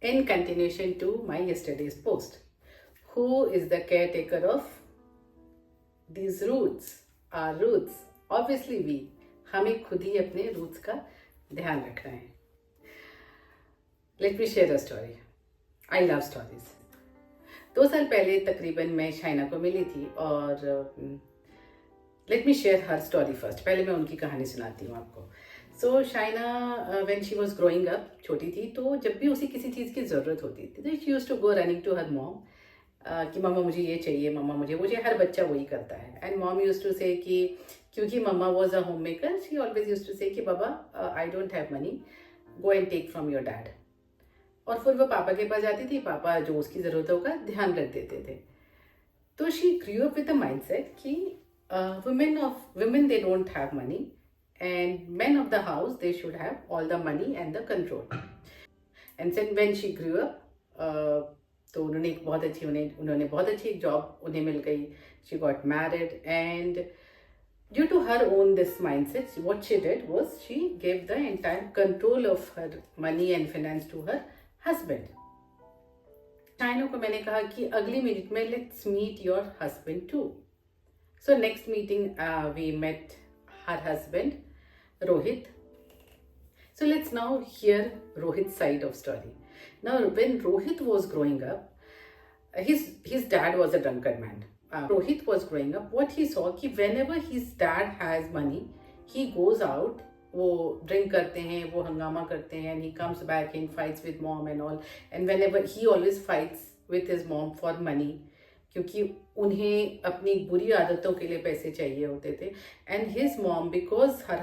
In continuation to my yesterday's post, who is the caretaker of these roots? Our roots, obviously we. हमें खुद ही अपने roots का ध्यान रखना है. Let me share a story. I love stories. 2 साल पहले तकरीबन मैं शाइना को मिली थी और let me share her story first. पहले मैं उनकी कहानी सुनाती हूँ आपको. So Shaina when she was growing up, छोटी थी, तो जब भी उसे किसी चीज़ की ज़रूरत होती थी तो she used to go running to her mom कि मम्मा मुझे ये चाहिए, मम्मा मुझे हर बच्चा वही करता है. And mom used to say कि क्योंकि मम्मा was a home maker, she always used to say कि बाबा I don't have money, go and take from your dad. और फिर वो पापा के पास जाती थी, पापा जो उसकी ज़रूरतों का ध्यान रख देते थे. तो she grew up with the mindset कि women they don't have money and men of the house they should have all the money and the control. And then when she grew up, तो उन्होंने बहुत अच्छी एक job उन्हें मिल गई. She got married and due to her own this mindset, what she did was she gave the entire control of her money and finance to her husband. Shaina को मैंने कहा कि अगली मीट में let's meet your husband too. So next meeting we met her husband Rohit. So let's now hear Rohit's side of story. Now when Rohit was growing up, his dad was a drunkard man. Rohit was growing up, what he saw कि whenever his dad has money, he goes out, वो drink करते हैं, वो हंगामा करते हैं, and he comes back and fights with mom and all. And whenever he always fights with his mom for money, क्योंकि उन्हें अपनी बुरी आदतों के लिए पैसे चाहिए होते थे. And his mom, because her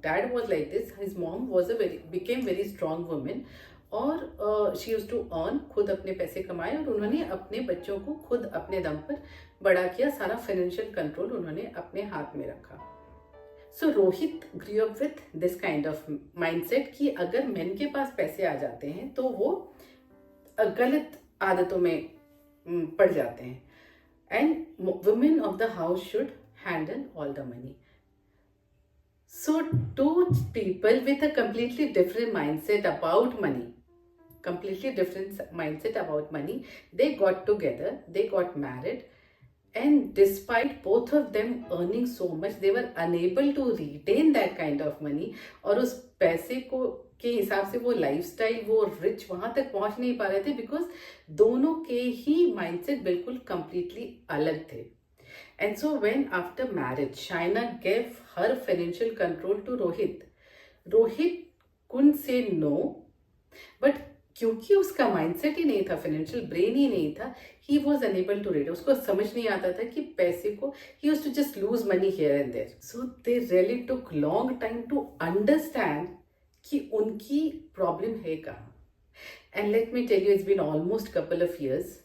dad was like this, his mom was became very strong women और शी यूज्ड टू अर्न, खुद अपने पैसे कमाए और उन्होंने अपने बच्चों को खुद अपने दम पर बड़ा किया. सारा फाइनेंशियल कंट्रोल उन्होंने अपने हाथ में रखा. So Rohit grew up with this kind of mindset कि अगर मेन के पास पैसे आ जाते हैं तो वो गलत आदतों में पड़ जाते हैं. And women of the house should handle all the money. So to people with a completely different mindset about money, they got together, they got married, and despite both of them earning so much, they were unable to retain that kind of money. और उस पैसे को के हिसाब से वो lifestyle, वो rich वहां तक पहुंच नहीं पा रहे थे, बिकॉज दोनों के ही माइंडसेट बिल्कुल कंप्लीटली अलग थे. And so when after marriage Shaina gave her financial control to Rohit. Rohit couldn't say no, but क्योंकि उसका माइंडसेट ही नहीं था, फाइनेंशियल ब्रेन ही नहीं था, he was unable to read. उसको समझ नहीं आता था कि पैसे को he used to just lose money here and there. So they really took long time to understand कि उनकी प्रॉब्लम है कहाँ. And let me tell you, it's been almost couple of years.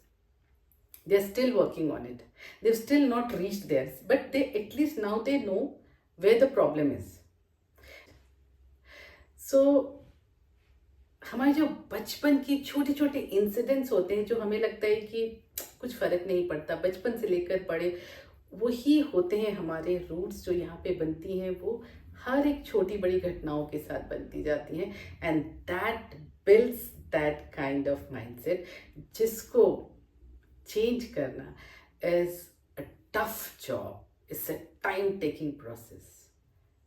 They are still working on it. They've still not reached there, but they at least now they know where the problem is. So हमारे जो बचपन की छोटे छोटे incidents होते हैं, जो हमें लगता है कि कुछ फर्क नहीं पड़ता, बचपन से लेकर बड़े वही होते हैं हमारे रूट्स जो यहाँ पे बनती हैं. वो हर एक छोटी बड़ी घटनाओं के साथ बनती जाती हैं. And that builds that kind of mindset, जिसको चेंज करना is a tough job. It's a time taking process.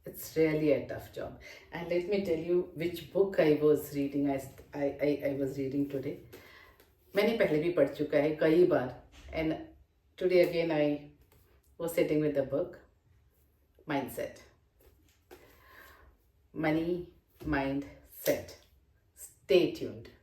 It's really a tough job. And let me tell you which book I was reading. I was reading today. मैंने पहले भी पढ़ चुका है कई बार. And today again I was sitting with the book, Mindset. Money, Mind, Set. Stay tuned.